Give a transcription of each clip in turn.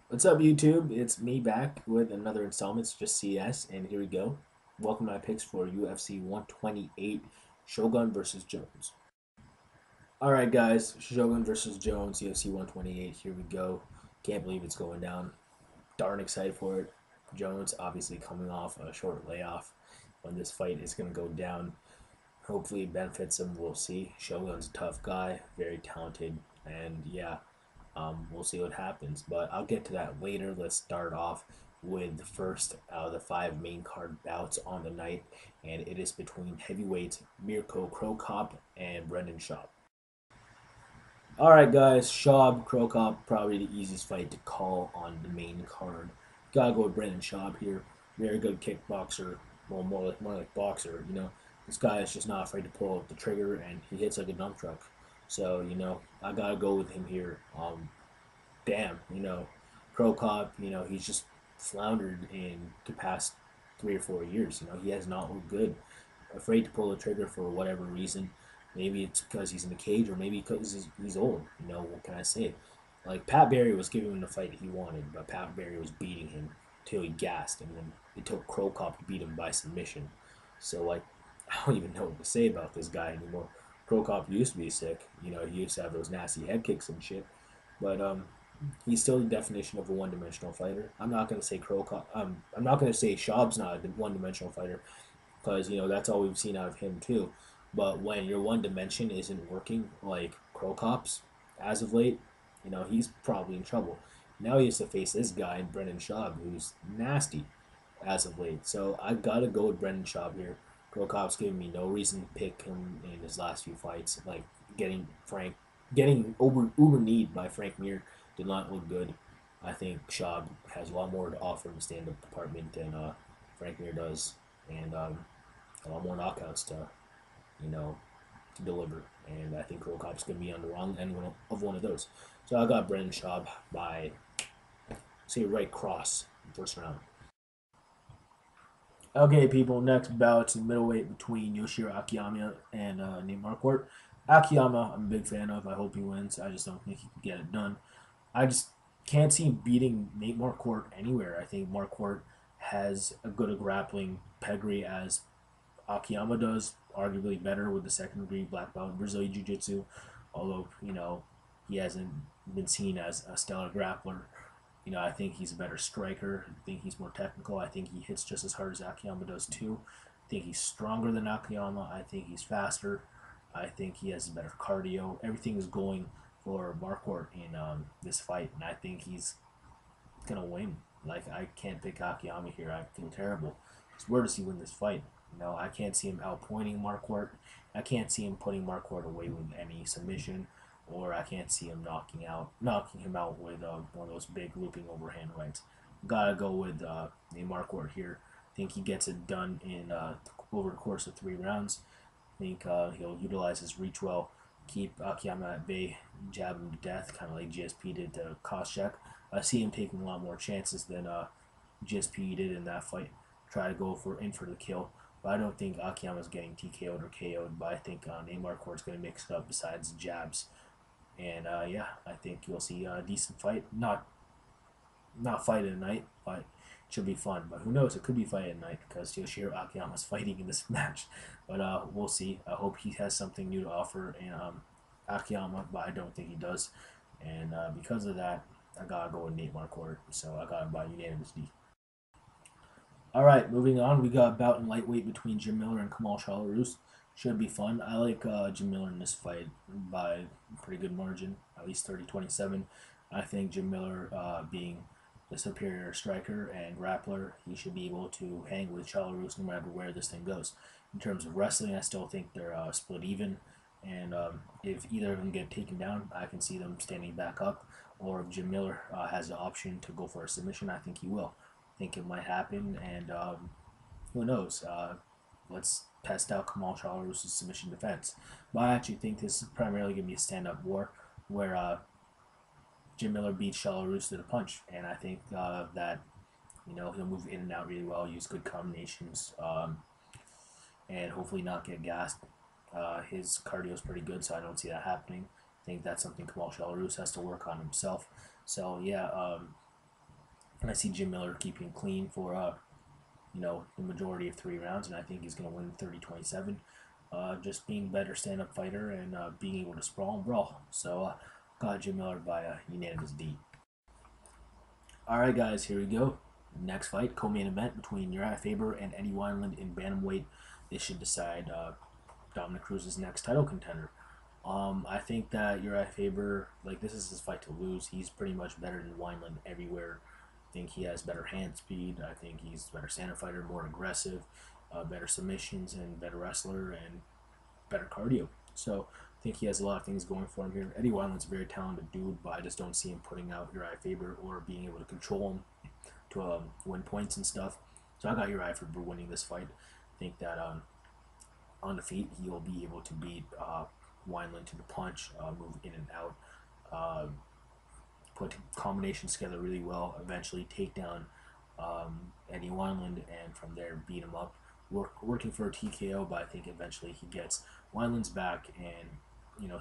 What's up, YouTube? It's me back with another installment. It's just CS, and here we go. Welcome to my picks for UFC 128 Shogun versus Jones. All right, guys, Shogun versus Jones, UFC 128. Here we go. Can't believe it's going down. Darn excited for it. Jones obviously coming off a short layoff when this fight is going to go down. Hopefully, it benefits him. We'll see. Shogun's a tough guy, very talented, and yeah, we'll see what happens, but I'll get to that later. Let's start off with the first of the five main card bouts on the night, and it is between heavyweights Mirko Krokop and Brendan Schaub. All right, guys, Schaub Krokop probably the easiest fight to call on the main card. Gotta go with Brendan Schaub here. Very good kickboxer. Well, more like boxer. This guy is just not afraid to pull the trigger, and he hits like a dump truck. So I gotta go with him here. Damn, Crow Cop, he's just floundered in the past 3 or 4 years. He has not looked good. Afraid to pull the trigger for whatever reason. Maybe it's because he's in the cage, or maybe because he's old. What can I say? Like Pat Barry was giving him the fight that he wanted, but Pat Barry was beating him till he gassed, and then it took Crow Cop to beat him by submission. So like, I don't even know what to say about this guy anymore. Crow Cop used to be sick. He used to have those nasty head kicks and shit. But he's still the definition of a one-dimensional fighter. I'm not gonna say I'm not gonna say Schaub's not a one-dimensional fighter, because that's all we've seen out of him too. But when your one dimension isn't working, like Krokop's as of late, he's probably in trouble. Now he has to face this guy, Brendan Schaub, who's nasty as of late. So I gotta go with Brendan Schaub here. Krokop's giving me no reason to pick him in his last few fights. Like getting uber kneed by Frank Mir did not look good. I think Schaub has a lot more to offer in the stand-up department than Frank Mir does, and a lot more knockouts you know, to deliver. And I think Krokop's going to be on the wrong end of one of those. So I got Brendan Schaub by, say, right cross, first round. Okay, people, next bout in middleweight between Yoshihiro Akiyama and Nate Marquardt. Akiyama, I'm a big fan of. I hope he wins. I just don't think he can get it done. I just can't see him beating Nate Marquardt anywhere. I think Marquardt has a good a grappling pedigree as Akiyama does, arguably better with the second degree black belt in Brazilian Jiu Jitsu, although, he hasn't been seen as a stellar grappler. I think he's a better striker. I think he's more technical. I think he hits just as hard as Akiyama does too. I think he's stronger than Akiyama. I think he's faster. I think he has better cardio. Everything is going for Marquardt in this fight, and I think he's gonna win. Like, I can't pick Akiyama here. I feel terrible. Where does he win this fight? I can't see him outpointing Marquardt. I can't see him putting Marquardt away with any submission, or I can't see him knocking him out with one of those big looping overhand rights. Gotta go with Marquardt here. I think he gets it done in over the course of 3 rounds. I think he'll utilize his reach well, keep Akiyama at bay, jab him to death, kind of like GSP did to Koscheck. I see him taking a lot more chances than GSP did in that fight. Try to go for the kill. But I don't think Akiyama's getting TKO'd or KO'd. But I think Neymar Court's going to mix it up besides jabs. And yeah, I think you'll see a decent fight. Not fight at night, but it should be fun. But who knows? It could be fight at night because Yoshihiro Akiyama's fighting in this match. But we'll see. I hope he has something new to offer in Akiyama, but I don't think he does. And because of that, I gotta go with Nate Marquardt. So I got him by unanimous D. All right, moving on. We got a bout in lightweight between Jim Miller and Kamal Shalorus. Should be fun. I like Jim Miller in this fight by a pretty good margin, at least 30-27. I think Jim Miller, being the superior striker and grappler, he should be able to hang with Shalorus no matter where this thing goes. In terms of wrestling, I still think they're split even. And if either of them get taken down, I can see them standing back up. Or if Jim Miller has the option to go for a submission, I think he will. Think it might happen, and who knows? Let's test out Kamal Shalorus' submission defense. But I actually think this is primarily going to be a stand-up war where Jim Miller beats Shalorus to the punch, and I think that he'll move in and out really well, use good combinations, and hopefully not get gassed. His cardio is pretty good, so I don't see that happening. I think that's something Kamal Shalorus has to work on himself. So yeah. And I see Jim Miller keeping clean for the majority of 3 rounds, and I think he's going to win 30-27. Just being a better stand-up fighter and being able to sprawl and brawl. So, got Jim Miller by a unanimous D. All right, guys, here we go. Next fight, co-main event between Urijah Faber and Eddie Wineland in bantamweight. This should decide Dominic Cruz's next title contender. I think that Urijah Faber, this is his fight to lose. He's pretty much better than Wineland everywhere. I think he has better hand speed. I think he's a better stand-up fighter, more aggressive, better submissions, and better wrestler, and better cardio. So I think he has a lot of things going for him here. Eddie Wineland's a very talented dude, but I just don't see him putting out Urijah Faber or being able to control him to win points and stuff. So I got Urijah Faber winning this fight. I think that on the feet, he'll be able to beat Wineland to the punch, move in and out, put combinations together really well, eventually take down Eddie Wineland, and from there beat him up. Working for a TKO, but I think eventually he gets Wineland's back and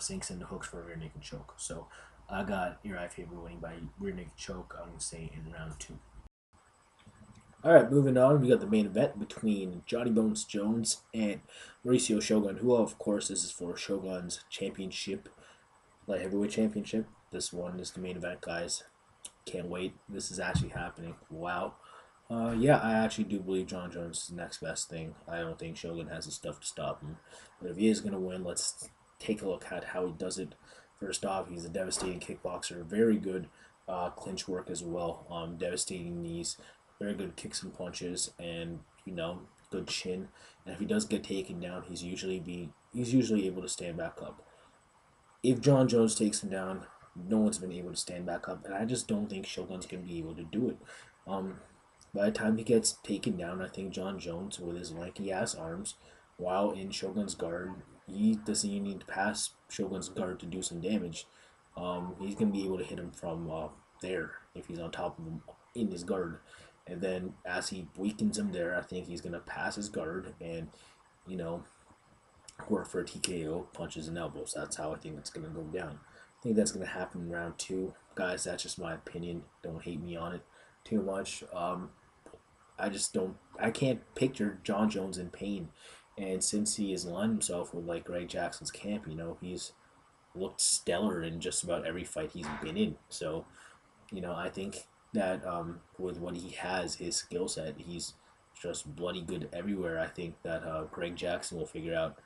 sinks into hooks for a rear naked choke. So I got Urijah Faber winning by rear naked choke. I'm going to say in round 2. All right, moving on, we got the main event between Johnny Bones Jones and Maurício Shogun, who, of course, this is for Shogun's championship, light heavyweight championship. This one is the main event, guys. Can't wait. This is actually happening. Wow. Yeah, I actually do believe John Jones is the next best thing. I don't think Shogun has the stuff to stop him. But if he is going to win, let's take a look at how he does it. First off, he's a devastating kickboxer. Very good clinch work as well. Devastating knees. Very good kicks and punches, and good chin. And if he does get taken down, he's usually able to stand back up. If John Jones takes him down, no one's been able to stand back up, and I just don't think Shogun's going to be able to do it. By the time he gets taken down, I think John Jones, with his lanky ass arms, while in Shogun's guard, he doesn't even need to pass Shogun's guard to do some damage. He's going to be able to hit him from there if he's on top of him in his guard. And then as he weakens him there, I think he's going to pass his guard and, work for a TKO, punches and elbows. That's how I think it's going to go down. I think that's going to happen in round 2. Guys, that's just my opinion. Don't hate me on it too much. I can't picture John Jones in pain. And since he has aligned himself with Greg Jackson's camp, he's looked stellar in just about every fight he's been in. So, I think that with what he has, his skill set, he's just bloody good everywhere. I think that Greg Jackson will figure out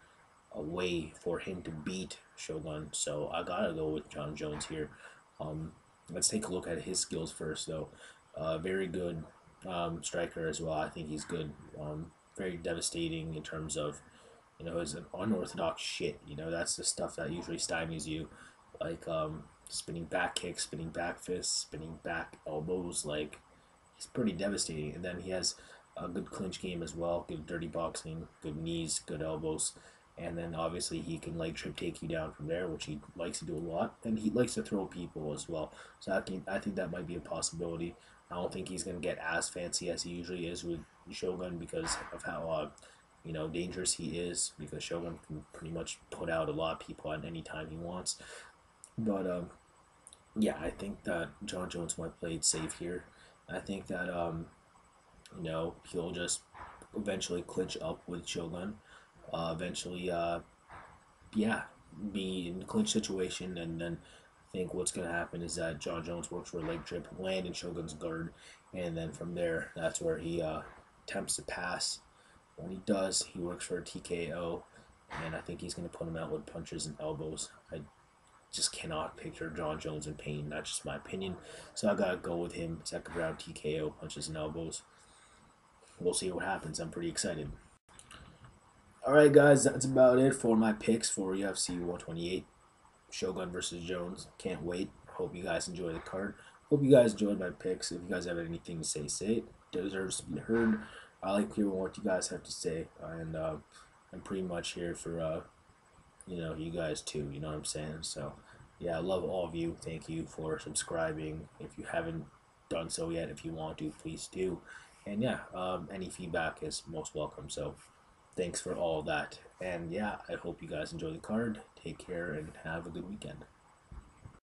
a way for him to beat Shogun. So I gotta go with John Jones here. Let's take a look at his skills first, though. Very good striker as well. I think he's good. Very devastating in terms of, his unorthodox shit. That's the stuff that usually stymies you, spinning back kicks, spinning back fists, spinning back elbows. He's pretty devastating. And then he has a good clinch game as well, good dirty boxing, good knees, good elbows. And then obviously he can trip take you down from there, which he likes to do a lot. And he likes to throw people as well. So I think that might be a possibility. I don't think he's going to get as fancy as he usually is with Shogun because of how dangerous he is, because Shogun can pretty much put out a lot of people at any time he wants. But yeah, I think that John Jones might play it safe here. I think that he'll just eventually clinch up with Shogun. Eventually, be in the clinch situation, and then I think what's going to happen is that John Jones works for a leg trip, land in Shogun's guard, and then from there, that's where he attempts to pass. When he does, he works for a TKO, and I think he's going to put him out with punches and elbows. I just cannot picture John Jones in pain. That's just my opinion. So I got to go with him. Second round TKO, punches and elbows. We'll see what happens. I'm pretty excited. Alright, guys, that's about it for my picks for UFC 128. Shogun versus Jones. Can't wait. Hope you guys enjoy the card. Hope you guys enjoyed my picks. If you guys have anything to say, say it. It deserves to be heard. I like hearing what you guys have to say. And I'm pretty much here for, you guys too. You know what I'm saying? So, yeah, I love all of you. Thank you for subscribing. If you haven't done so yet, if you want to, please do. And yeah, any feedback is most welcome. So, thanks for all of that. And yeah, I hope you guys enjoy the card. Take care and have a good weekend.